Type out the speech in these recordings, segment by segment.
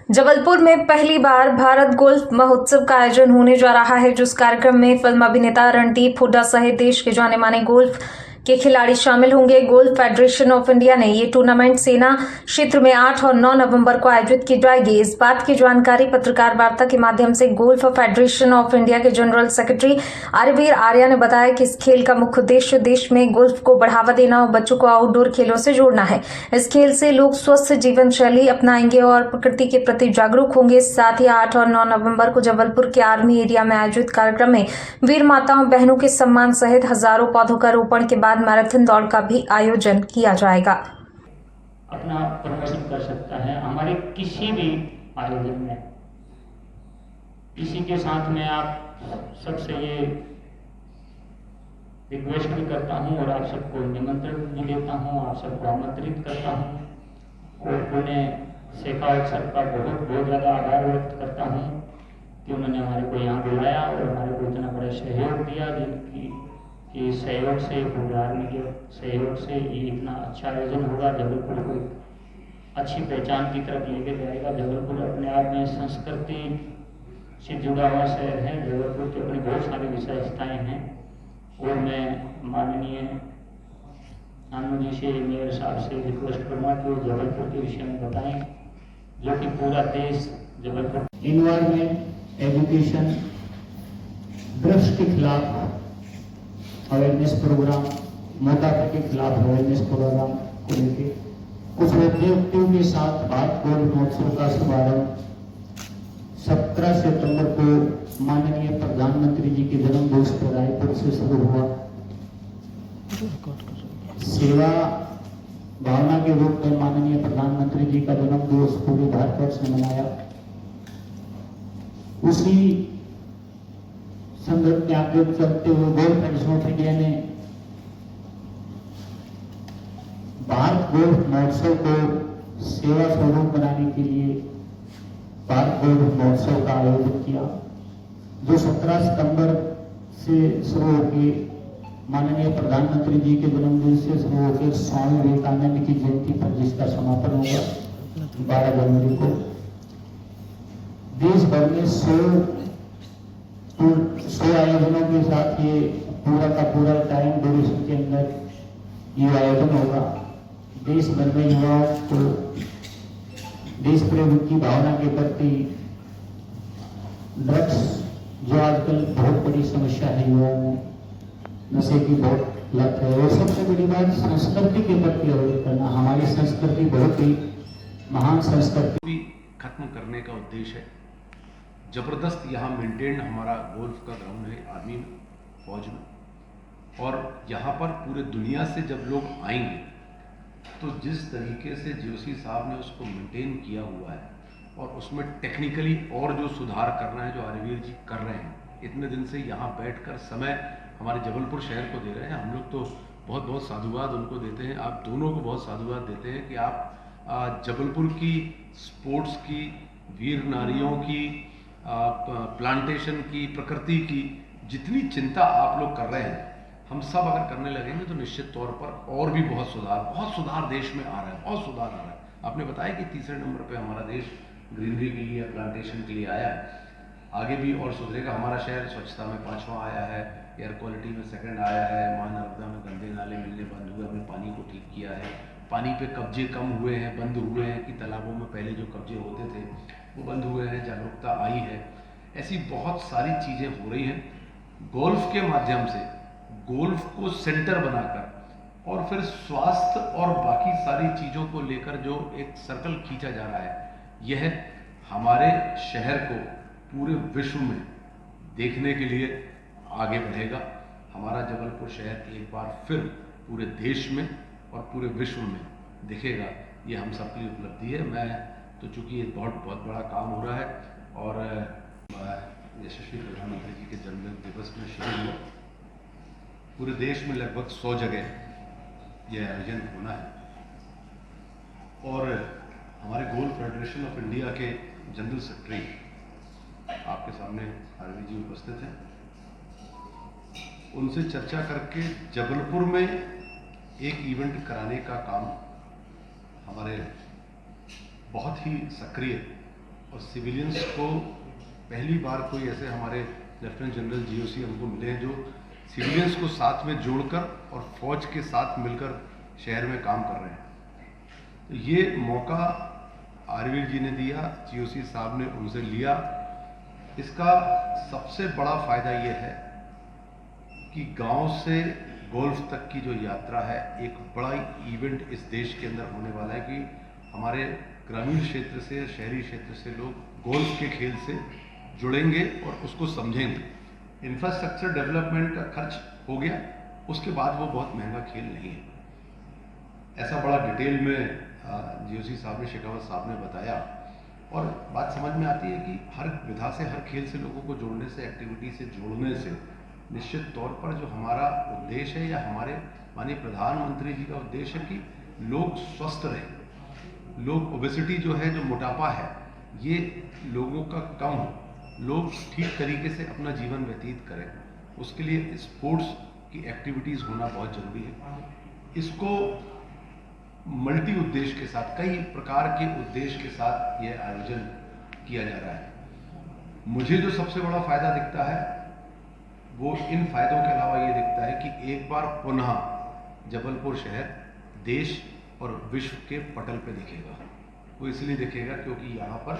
जबलपुर में पहली बार भारत गोल्फ महोत्सव का आयोजन होने जा रहा है, जिस कार्यक्रम में फिल्म अभिनेता रणदीप हुड्डा सहित देश के जाने माने गोल्फ के खिलाड़ी शामिल होंगे। गोल्फ फेडरेशन ऑफ इंडिया ने ये टूर्नामेंट सेना क्षेत्र में 8 और 9 नवंबर को आयोजित की जाएगी। इस बात की जानकारी पत्रकार वार्ता के माध्यम से गोल्फ फेडरेशन ऑफ इंडिया के जनरल सेक्रेटरी आर्यवीर आर्या ने बताया कि इस खेल का मुख्य उद्देश्य देश में गोल्फ को बढ़ावा देना और बच्चों को आउटडोर खेलों से जोड़ना है। इस खेल से लोग स्वस्थ जीवन शैली अपनाएंगे और प्रकृति के प्रति जागरूक होंगे। साथ ही 8 और 9 नवंबर को जबलपुर के आर्मी एरिया में आयोजित कार्यक्रम में वीर माताओं बहनों के सम्मान सहित हजारों पौधों का रोपण के बाद मैराथन दौड़ का भी आयोजन किया जाएगा। अपना प्रमोशन कर सकता है हमारे किसी भी आयोजन में। इसी के साथ में आप सबसे ये रिक्वेस्ट भी करता हूँ और आप सबको निमंत्रण भी देता हूँ, आप सबको आमंत्रित करता हूँ और पुणे शेखावत सर का बहुत ज़्यादा आभार व्यक्त करता हूँ कि उन्होंने हमारे को यहाँ बुलाया और हमारे को इतना बड़ा सहयोग दिया, जिनकी कि सहयोग से आर्मी के सहयोग से ये इतना अच्छा आयोजन होगा। जबलपुर को अच्छी पहचान की तरफ लेके जाएगा। जबलपुर अपने आप में संस्कृति से जुड़ा हुआ शहर है। जबलपुर की अपनी बहुत सारी विशेषताएं हैं और मैं माननीय नानू जी से, मेयर साहब से रिक्वेस्ट करूँगा कि वो जबलपुर के विषय में बताएं, जो कि पूरा देश जबलपुर इन्वायरमेंट, एजुकेशन, ड्रग्स के खिलाफ अवेयरनेस प्रोग्राम, मोटापे के खिलाफ अवेयरनेस प्रोग्राम को लेकर कुछ व्यक्तियों के साथ भारत गोल्फ महोत्सव का शुभारंभ 17 सितंबर को माननीय प्रधानमंत्री जी के जन्म दिवस पर रायपुर से शुरू हुआ। सेवा भावना के रूप में माननीय प्रधानमंत्री जी का जन्म दिवस पूरे भारतवर्ष में मनाया। उसी संदर्भ में आगे चलते हुए गोल्फ फेडरेशन ऑफ इंडिया ने भारत गोल्फ महोत्सव को सेवा स्वरूप बनाने के लिए भारत गोल्फ महोत्सव का आयोजन किया, जो 17 सितंबर से शुरू होकर माननीय प्रधानमंत्री जी के जन्मदिन से शुरू होकर स्वामी विवेकानंद की जयंती पर जिसका समापन होगा 12 जनवरी को। देश भर में 100 आयोजनों के साथ ये पूरा का पूरा टाइम ड्यूरेशन के अंदर ये आयोजन होगा। देश भर में युवाओं को देश प्रेम की भावना के प्रति ड्रग्स, जो आजकल बहुत बड़ी समस्या है युवाओं में, नशे की बहुत लत है, और सबसे बड़ी बात संस्कृति के प्रति अवगत करना। हमारी संस्कृति बहुत ही महान संस्कृति खत्म करने का उद्देश्य है। ज़बरदस्त यहाँ मेंटेन हमारा गोल्फ का ग्राउंड है आर्मी में, फौज में, और यहाँ पर पूरे दुनिया से जब लोग आएंगे तो जिस तरीके से जोशी साहब ने उसको मेंटेन किया हुआ है और उसमें टेक्निकली और जो सुधार करना है, जो आर्यवीर जी कर रहे हैं, इतने दिन से यहाँ बैठकर समय हमारे जबलपुर शहर को दे रहे हैं। हम लोग तो बहुत बहुत साधुवाद उनको देते हैं, आप दोनों को बहुत साधुवाद देते हैं कि आप जबलपुर की स्पोर्ट्स की, वीर नारियों की, प्लांटेशन की, प्रकृति की जितनी चिंता आप लोग कर रहे हैं, हम सब अगर करने लगेंगे तो निश्चित तौर पर और भी बहुत सुधार देश में आ रहा है, बहुत सुधार आ रहा है। आपने बताया कि तीसरे नंबर पे हमारा देश ग्रीनरी के लिए, प्लांटेशन के लिए आया है। आगे भी और सुधरेगा। हमारा शहर स्वच्छता में 5वां आया है, एयर क्वालिटी में 2nd आया है, महानर्मदा में गंदे नाले मिलने बंद हुए, हमने पानी को ठीक किया है, पानी पे कब्जे कम हुए हैं, बंद हुए हैं कि तालाबों में पहले जो कब्जे होते थे वो बंद हुए हैं, जागरूकता आई है। ऐसी बहुत सारी चीज़ें हो रही हैं। गोल्फ के माध्यम से गोल्फ को सेंटर बनाकर और फिर स्वास्थ्य और बाकी सारी चीज़ों को लेकर जो एक सर्कल खींचा जा रहा है, यह हमारे शहर को पूरे विश्व में देखने के लिए आगे बढ़ेगा। हमारा जबलपुर शहर एक बार फिर पूरे देश में और पूरे विश्व में दिखेगा। ये हम सबकी उपलब्धि है। मैं तो चूँकि ये बहुत बड़ा काम हो रहा है और यशस्वी प्रधानमंत्री जी के जन्मदिन दिवस में शुरू हुआ, पूरे देश में लगभग 100 जगह यह आयोजन होना है। और हमारे गोल्फ फेडरेशन ऑफ इंडिया के जनरल सेक्रेटरी आपके सामने आरवी जी उपस्थित हैं, उनसे चर्चा करके जबलपुर में एक इवेंट कराने का काम हमारे बहुत ही सक्रिय और सिविलियंस को पहली बार कोई ऐसे हमारे लेफ्टिनेंट जनरल जीओसी हमको मिले हैं जो सिविलियंस को साथ में जोड़कर और फौज के साथ मिलकर शहर में काम कर रहे हैं। तो ये मौका आरवीर जी ने दिया, जीओसी साहब ने उनसे लिया। इसका सबसे बड़ा फायदा ये है कि गांव से गोल्फ तक की जो यात्रा है, एक बड़ा इवेंट इस देश के अंदर होने वाला है कि हमारे ग्रामीण क्षेत्र से, शहरी क्षेत्र से लोग गोल्फ के खेल से जुड़ेंगे और उसको समझेंगे। इंफ्रास्ट्रक्चर डेवलपमेंट का खर्च हो गया, उसके बाद वो बहुत महंगा खेल नहीं है। ऐसा बड़ा डिटेल में जीओसी साहब ने, शेखावत साहब ने बताया और बात समझ में आती है कि हर विधा से, हर खेल से लोगों को जोड़ने से, एक्टिविटी से जोड़ने से निश्चित तौर पर जो हमारा उद्देश्य है या हमारे माननीय प्रधानमंत्री जी का उद्देश्य है कि लोग स्वस्थ रहें, लोग ओबेसिटी जो है, जो मोटापा है, ये लोगों का कम हो, लोग ठीक तरीके से अपना जीवन व्यतीत करें, उसके लिए स्पोर्ट्स की एक्टिविटीज़ होना बहुत ज़रूरी है। इसको मल्टी उद्देश्य के साथ, कई प्रकार के उद्देश्य के साथ ये आयोजन किया जा रहा है। मुझे जो सबसे बड़ा फायदा दिखता है वो इन फायदों के अलावा ये दिखता है कि एक बार पुनः जबलपुर शहर देश और विश्व के पटल पे दिखेगा। वो इसलिए दिखेगा क्योंकि यहाँ पर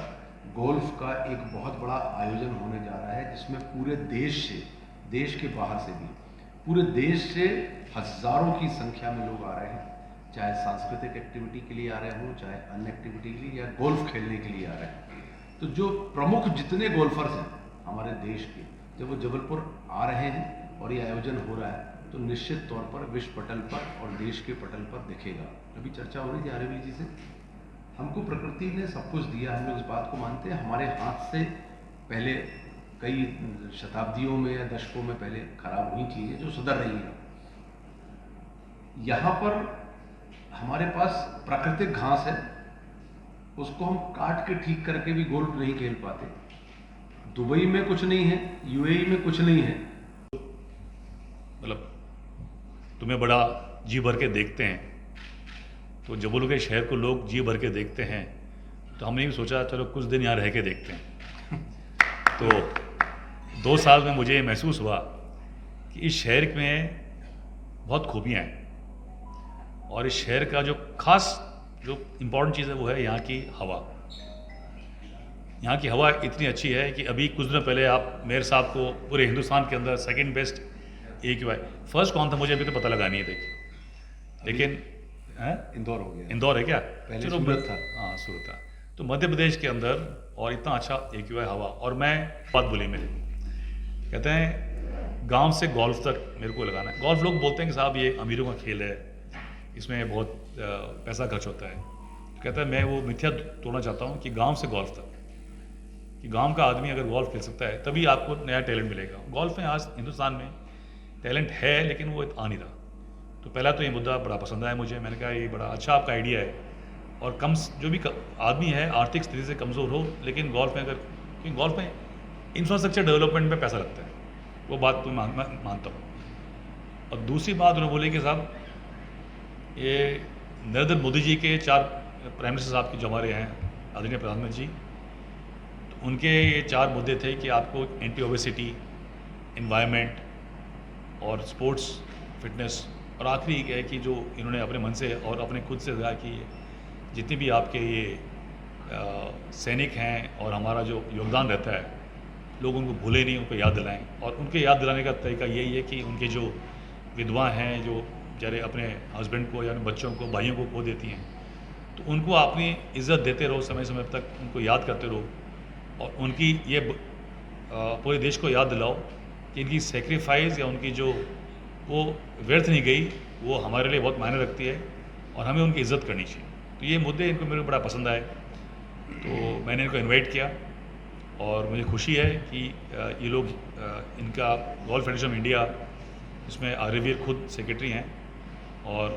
गोल्फ का एक बहुत बड़ा आयोजन होने जा रहा है जिसमें पूरे देश से, देश के बाहर से भी, पूरे देश से हजारों की संख्या में लोग आ रहे हैं, चाहे सांस्कृतिक एक्टिविटी के लिए आ रहे हों, चाहे अन्य एक्टिविटी के लिए या गोल्फ खेलने के लिए आ रहे हैं। तो जो प्रमुख जितने गोल्फर्स हैं हमारे देश के, जब वो जबलपुर आ रहे हैं और ये आयोजन हो रहा है तो निश्चित तौर पर विश्व पटल पर और देश के पटल पर दिखेगा। अभी चर्चा हो रही थी आरवी जी से, हमको प्रकृति ने सब कुछ दिया, हम लोग इस बात को मानते हैं। हमारे हाथ से पहले कई शताब्दियों में या दशकों में पहले खराब हुई चीज़ें जो सुधर रही हैं। यहाँ पर हमारे पास प्राकृतिक घास है, उसको हम काट के ठीक करके भी गोल्फ नहीं खेल पाते। दुबई में कुछ नहीं है, यूएई में कुछ नहीं है। मतलब तुम्हें बड़ा जी भर के देखते हैं, तो जबलपुर के शहर को लोग जी भर के देखते हैं, तो हमने भी सोचा चलो कुछ दिन यहाँ रह के देखते हैं। तो 2 साल में मुझे महसूस हुआ कि इस शहर में बहुत खूबियाँ हैं और इस शहर का जो खास जो इम्पोर्टेंट चीज़ है वो है यहाँ की हवा। यहाँ की हवा इतनी अच्छी है कि अभी कुछ दिन पहले आप मेयर साहब को पूरे हिंदुस्तान के अंदर सेकंड बेस्ट AQI, फर्स्ट कौन था मुझे अभी तो पता लगानी है, देखिए। लेकिन इंदौर हो गया, इंदौर है क्या? पहले सूरत था। हाँ सूरत था। तो मध्य प्रदेश के अंदर और इतना अच्छा AQI हवा। और मैं बात बोली मेरे, कहते हैं गांव से गोल्फ तक मेरे को लगाना है। गोल्फ लोग बोलते हैं कि साहब ये अमीरों का खेल है, इसमें बहुत पैसा खर्च होता है। कहता है मैं वो मिथ्या तोड़ना चाहता हूँ कि गांव से गोल्फ तक, कि गांव का आदमी अगर गोल्फ खेल सकता है तभी आपको नया टैलेंट मिलेगा। गोल्फ में आज हिंदुस्तान में टैलेंट है लेकिन वो आ नहीं रहा। तो पहला तो ये मुद्दा बड़ा पसंद आया मुझे। मैंने कहा ये बड़ा अच्छा आपका आइडिया है। और कम जो भी आदमी है आर्थिक स्थिति से कमज़ोर हो, लेकिन गोल्फ में अगर, क्योंकि गोल्फ में इंफ्रास्ट्रक्चर डेवलपमेंट में पैसा लगता है, वो बात तो मैं मानता हूँ। और दूसरी बात उन्होंने बोली कि साहब ये नरेंद्र मोदी जी के 4 प्राइम मिनिस्टर साहब की जो हमारे हैं आदरणीय प्रधानमंत्री जी, तो उनके ये 4 मुद्दे थे कि आपको एंटी ओबेसिटी, एनवायरनमेंट और स्पोर्ट्स फिटनेस, और आखिरी है कि जो इन्होंने अपने मन से और अपने खुद से लगा कि जितने भी आपके ये सैनिक हैं और हमारा जो योगदान रहता है, लोग उनको भूले नहीं, उनको याद दिलाएं। और उनके याद दिलाने का तरीका यही है कि उनके जो विधवा हैं, जो बेचारे अपने हस्बैंड को या बच्चों को, भाइयों को खो देती हैं, तो उनको अपनी इज़्ज़त देते रहो, समय समय तक उनको याद करते रहो और उनकी ये पूरे देश को याद दिलाओ कि इनकी सेक्रीफाइस या उनकी जो वो व्यर्थ नहीं गई, वो हमारे लिए बहुत मायने रखती है और हमें उनकी इज़्ज़त करनी चाहिए। तो ये मुद्दे इनको मेरे को बड़ा पसंद आए, तो मैंने इनको इनवाइट किया और मुझे खुशी है कि ये लोग इनका गोल्फ फेडरेशन ऑफ इंडिया, इसमें आर्यवीर खुद सेक्रेटरी हैं और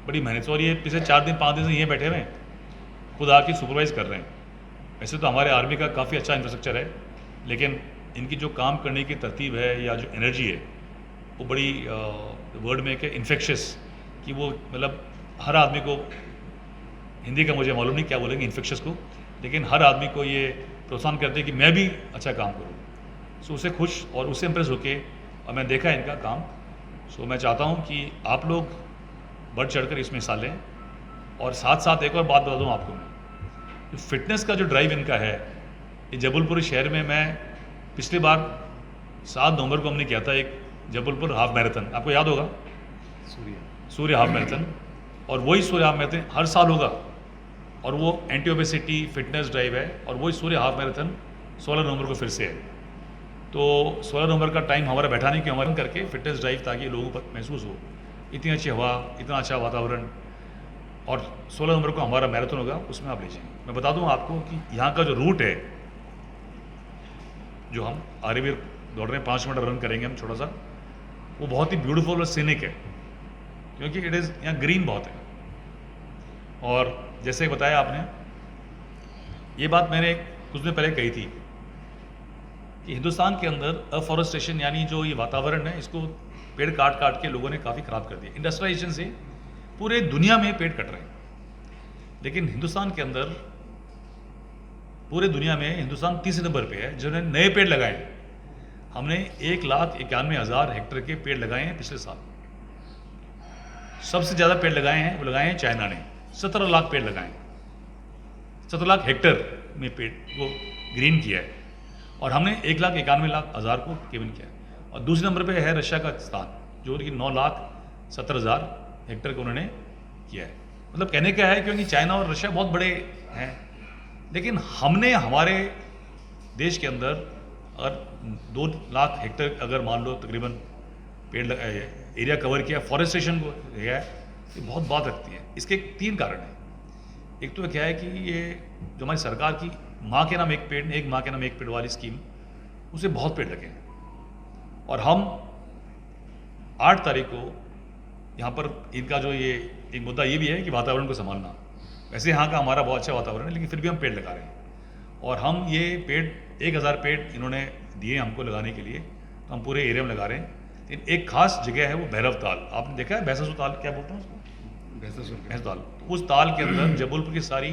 बड़ी मेहनत से, और ये पिछले 4 दिन 5 दिन से यहीं बैठे हुए हैं, खुद आके सुपरवाइज़ कर रहे हैं। वैसे तो हमारे आर्मी का काफ़ी अच्छा इंफ्रास्ट्रक्चर है, लेकिन इनकी जो काम करने की तरतीब है या जो एनर्जी है वो बड़ी वर्ड में कि इन्फेक्शियस, कि वो मतलब हर आदमी को, हिंदी का मुझे मालूम नहीं क्या बोलेंगे इन्फेक्शियस को, लेकिन हर आदमी को ये प्रोत्साहन करते हैं कि मैं भी अच्छा काम करूँ। सो उससे खुश और उससे इम्प्रेस होके, और मैं देखा इनका काम, सो मैं चाहता हूँ कि आप लोग बढ़ चढ़कर इसमें हिस्सा लें। और साथ साथ एक और बात बता दूँ आपको, मैं जो फिटनेस का जो ड्राइव इनका है, ये जबलपुर शहर में, मैं पिछली बार 7 नवंबर को हमने किया था एक जबलपुर हाफ मैराथन, आपको याद होगा, सूर्य हाफ मैराथन। और वही सूर्य हाफ मैराथन हर साल होगा, और वो एंटी ओबेसिटी फिटनेस ड्राइव है, और वही सूर्य हाफ मैराथन 16 नवंबर को फिर से है। तो 16 नवंबर का टाइम हमारा बैठाने की हमारे करके फिटनेस ड्राइव, ताकि लोगों को महसूस हो इतनी अच्छी हवा, इतना अच्छा वातावरण। और 16 नवंबर को हमारा मैराथन होगा, उसमें आप लीजिए। मैं बता दूं आपको कि यहाँ का जो रूट है, जो हम आर्यवीर दौड़ रहे हैं, 5 मिनट रन करेंगे हम छोटा सा, वो बहुत ही ब्यूटीफुल और सीनिक है, क्योंकि इट इज़ यहाँ ग्रीन बहुत है। और जैसे बताया आपने, ये बात मैंने कुछ दिन पहले कही थी कि हिंदुस्तान के अंदर अफॉरेस्टेशन, यानी जो ये वातावरण है, इसको पेड़ काट काट के लोगों ने काफ़ी ख़राब कर दिया। इंडस्ट्रियलाइजेशन से पूरे दुनिया में पेड़ कट रहे हैं, लेकिन हिंदुस्तान के अंदर, पूरे दुनिया में हिंदुस्तान तीसरे नंबर पे है जिन्होंने नए पेड़ लगाए हैं। हमने 1,91,000 हेक्टेयर के पेड़ लगाए हैं पिछले साल। सबसे ज़्यादा पेड़ लगाए हैं, वो लगाए हैं चाइना ने, 17 लाख पेड़ लगाए हैं। 17 लाख हेक्टेयर में पेड़ को ग्रीन किया है, और हमने 1,91,000 को केवन किया है। और दूसरे नंबर पे है रशिया का स्थान, जो कि 9,70,000 हेक्टेयर को उन्होंने किया है। मतलब कहने का है, क्योंकि चाइना और रशिया बहुत बड़े हैं, लेकिन हमने हमारे देश के अंदर अगर 2 लाख हेक्टेयर अगर मान लो तकरीबन पेड़ एरिया कवर किया, फॉरेस्टेशन को किया है, ये बहुत बात रखती है। इसके 3 कारण हैं। एक तो क्या है कि ये जो हमारी सरकार की माँ के नाम एक पेड़, एक माँ के नाम एक पेड़ वाली स्कीम, उसे बहुत पेड़ लगे हैं। और हम 8 तारीख को यहाँ पर इनका जो ये एक मुद्दा ये भी है कि वातावरण को संभालना। वैसे यहाँ का हमारा बहुत अच्छा वातावरण है, लेकिन फिर भी हम पेड़ लगा रहे हैं। और हम ये पेड़ 1,000 पेड़ इन्होंने दिए हमको लगाने के लिए, तो हम पूरे एरिया में लगा रहे हैं। लेकिन एक खास जगह है, वो भैरव ताल, आपने देखा है, भैंससू ताल क्या बोलते हैं उसको, भैंस ताल। तो उस ताल के अंदर जबलपुर की सारी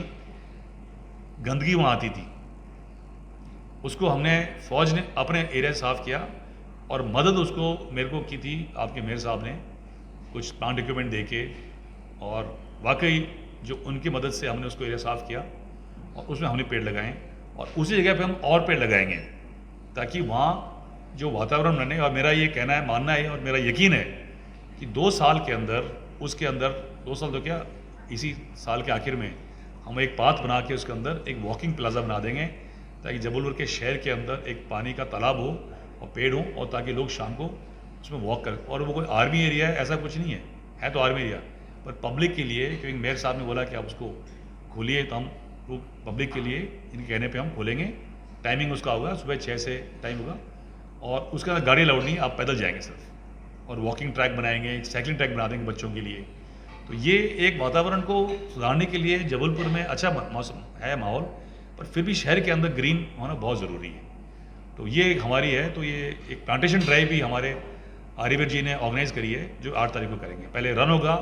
गंदगी वहाँ आती थी, उसको हमने फौज ने अपने एरिया साफ किया, और मदद उसको मेरे को की थी आपके मेयर साहब ने, कुछ प्लांट इक्विपमेंट दे के। और वाकई जो उनकी मदद से हमने उसको एरिया साफ़ किया, और उसमें हमने पेड़ लगाए, और उसी जगह पे हम और पेड़ लगाएंगे, ताकि वहाँ जो वातावरण बने। और मेरा ये कहना है, मानना है, और मेरा यकीन है कि 2 साल के अंदर, उसके अंदर 2 साल तो क्या, इसी साल के आखिर में हम एक पाथ बना के उसके अंदर एक वॉकिंग प्लाजा बना देंगे, ताकि जबलपुर के शहर के अंदर एक पानी का तालाब हो और पेड़ हो, और ताकि लोग शाम को उसमें वॉक करें। और वो कोई आर्मी एरिया है ऐसा कुछ नहीं है तो आर्मी एरिया, पर पब्लिक के लिए, क्योंकि मेयर साहब ने बोला कि आप उसको खोलिए, तो हम वो पब्लिक के लिए इनके कहने पे हम खोलेंगे। टाइमिंग उसका होगा सुबह 6 से टाइम होगा, और उसके अंदर गाड़ी अलाउड नहीं, आप पैदल जाएंगे सिर्फ। और वॉकिंग ट्रैक बनाएंगे, साइकिलिंग ट्रैक बना देंगे बच्चों के लिए। तो ये एक वातावरण को सुधारने के लिए जबलपुर में अच्छा मौसम है, माहौल, पर फिर भी शहर के अंदर ग्रीन होना बहुत ज़रूरी है। तो ये एक हमारी है, तो ये एक प्लांटेशन ड्राइव भी हमारे आर्यवीर जी ने ऑर्गेनाइज करी है, जो 8 तारीख को करेंगे। पहले रन होगा,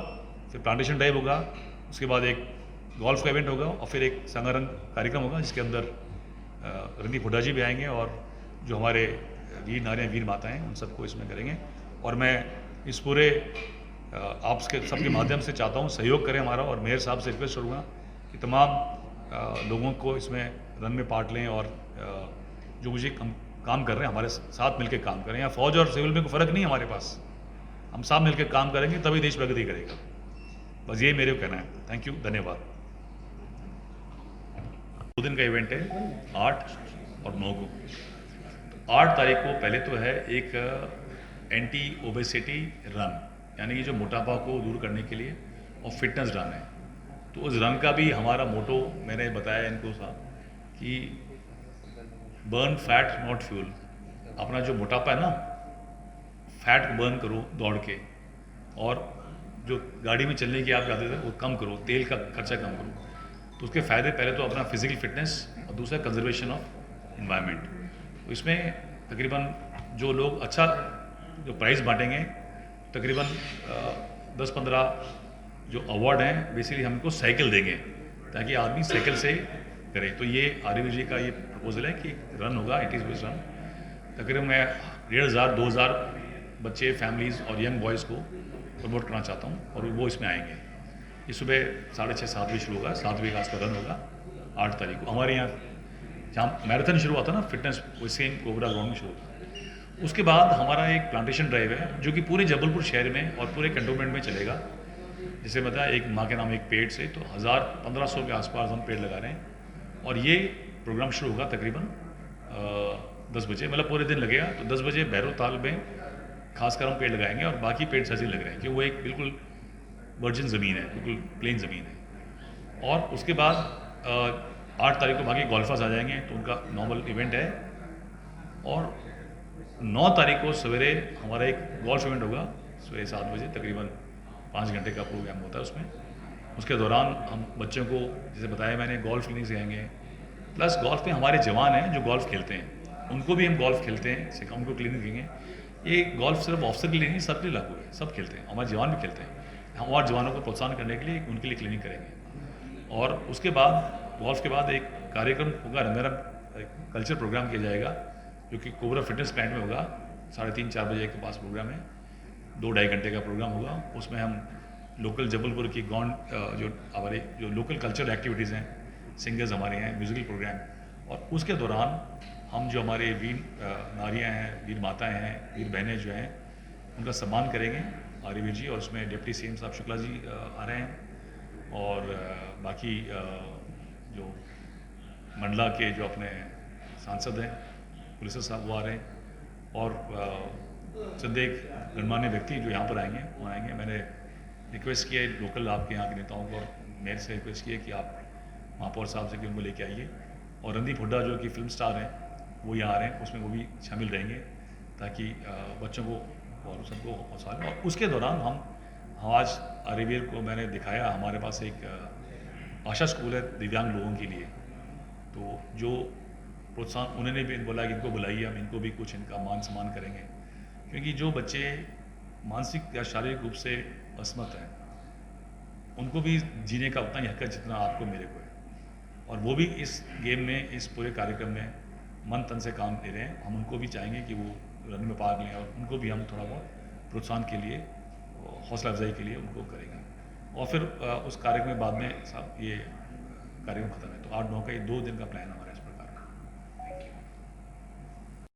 फिर प्लांटेशन ड्राइव होगा, उसके बाद एक गोल्फ का इवेंट होगा, और फिर एक संगारंग कार्यक्रम होगा, जिसके अंदर रणदीप हुड्डा जी भी आएंगे, और जो हमारे वीर नारियाँ, वीर माताएँ, उन सबको इसमें करेंगे। और मैं इस पूरे आप सबके माध्यम से चाहता हूँ सहयोग करें हमारा, और मेयर साहब से रिक्वेस्ट करूँगा कि तमाम लोगों को इसमें रन में पार्ट लें, और जो मुझे काम कर रहे हैं हमारे साथ मिलकर काम करें। यहाँ फौज और सिविल में कोई फ़र्क नहीं है हमारे पास, हम साथ मिलकर काम करेंगे, तभी देश प्रगति करेगा। बस ये मेरे को कहना है। थैंक यू, धन्यवाद। 2 दिन का इवेंट है, 8 और 9 को। 8 तारीख को पहले तो है एक एंटी ओबेसिटी रन, यानी कि जो मोटापा को दूर करने के लिए, और फिटनेस रन है। तो उस रन का भी हमारा मोटो मैंने बताया इनको साहब कि बर्न फैट नॉट फ्यूल। अपना जो मोटापा है ना, फैट को बर्न करो दौड़ के, और जो गाड़ी में चलने की आप जाते थे वो कम करो, तेल का खर्चा कम करो। तो उसके फ़ायदे पहले तो अपना फिजिकल फिटनेस, और दूसरा कंजर्वेशन ऑफ इन्वायरमेंट। तो इसमें तकरीबन जो लोग अच्छा जो प्राइज़ बांटेंगे, तकरीबन 10-15 जो अवार्ड हैं, बेसिकली हमको साइकिल देंगे, ताकि आदमी साइकिल से करें। तो ये आरवीर जी का ये प्रपोजल है कि रन होगा, 80 रुपीज़ रन। तकरीबन मैं 1500 2000 बच्चे, फैमिलीज़ और यंग बॉयज़ को प्रमोट करना चाहता हूँ और वो इसमें आएंगे। ये सुबह 6:30 7 बजे शुरू होगा, 7 बजे का आसपास रन होगा 8 तारीख को। हमारे यहाँ जहाँ मैराथन शुरू हुआ था ना फिटनेस, वो सेम कोबरा ग्राउंड में शुरू होगा। उसके बाद हमारा एक प्लांटेशन ड्राइव है जो कि पूरे जबलपुर शहर में और पूरे कंटोनमेंट में चलेगा। जैसे बताया, एक माँ के नाम एक पेड़ से, तो 1500 के आसपास हम पेड़ लगा रहे हैं। और ये प्रोग्राम शुरू होगा तकरीबन 10 बजे, मतलब पूरे दिन लगेगा। तो 10 बजे भैरव ताल में खासकर हम पेड़ लगाएंगे और बाकी पेड़ सजी लग रहे हैं क्योंकि वो एक बिल्कुल वर्जिन ज़मीन है, बिल्कुल प्लेन ज़मीन है। और उसके बाद 8 तारीख को बाकी गोल्फर्स आ जाएंगे, तो उनका नॉर्मल इवेंट है। और 9 तारीख को सवेरे हमारा एक गोल्फ इवेंट होगा सुबह 7 बजे, तकरीबन 5 घंटे का प्रोग्राम होता है उसमें। उसके दौरान हम बच्चों को, जैसे बताया मैंने, गोल्फ खेलने सिखाएंगे। प्लस गोल्फ में हमारे जवान हैं जो गोल्फ खेलते हैं, उनको भी हम गोल्फ खेलते हैं, उनको क्लिनिक देंगे। ये गोल्फ सिर्फ ऑफिसर के लिए नहीं, सबके लिए लागू है, सब खेलते हैं, हमारे जवान भी खेलते हैं। हम और जवानों को प्रोत्साहन करने के लिए उनके लिए क्लिनिक करेंगे। और उसके बाद गोल्फ के बाद एक कार्यक्रम होगा, रंगारंग कल्चर प्रोग्राम किया जाएगा जो कि कोबरा फिटनेस प्लांट में होगा। 3:30 4 बजे के पास प्रोग्राम है, 2-2.5 घंटे का प्रोग्राम होगा। उसमें हम लोकल जबलपुर की जो हमारे जो लोकल कल्चरल एक्टिविटीज़ हैं, सिंगर्स हमारे हैं, म्यूज़िकल प्रोग्राम। और उसके दौरान हम जो हमारे वीर नारियाँ हैं, वीर माताएँ हैं, वीर बहनें जो हैं, उनका सम्मान करेंगे आरवीर जी। और उसमें डिप्टी सीएम साहब शुक्ला जी आ रहे हैं और बाकी जो मंडला के जो अपने सांसद हैं पुलिस साहब वो आ रहे हैं। और चंद एक गणमान्य व्यक्ति जो यहाँ पर आएंगे वो आएंगे। मैंने रिक्वेस्ट किया है लोकल आपके यहाँ के नेताओं को और मेयर से रिक्वेस्ट की है कि आप महापौर साहब से कि उनको लेके आइए। और रणदीप हुड्डा जो कि फिल्म स्टार हैं वो यहाँ आ रहे हैं, उसमें वो भी शामिल रहेंगे ताकि बच्चों को और सबको हौसला मिले। और उसके दौरान हम आज आरवीर को मैंने दिखाया, हमारे पास एक आशा स्कूल है दिव्यांग लोगों के लिए। तो जो प्रोत्साहन उन्होंने भी बोला कि इनको बुलाइए, हम इनको भी कुछ इनका मान सम्मान करेंगे। क्योंकि जो बच्चे मानसिक या शारीरिक रूप से असमर्थ हैं उनको भी जीने का उतना ही हक है जितना आपको मेरे को है। और वो भी इस गेम में, इस पूरे कार्यक्रम में मन तन से काम ले रहे हैं। हम उनको भी चाहेंगे कि वो रन में भाग लें और उनको भी हम थोड़ा बहुत प्रोत्साहन के लिए, हौसला अफजाई के लिए उनको करेंगे। और फिर उस कार्यक्रम में बाद में साहब ये कार्यक्रम खत्म है, तो 8-9 का ये 2 दिन का प्लान हमारा है।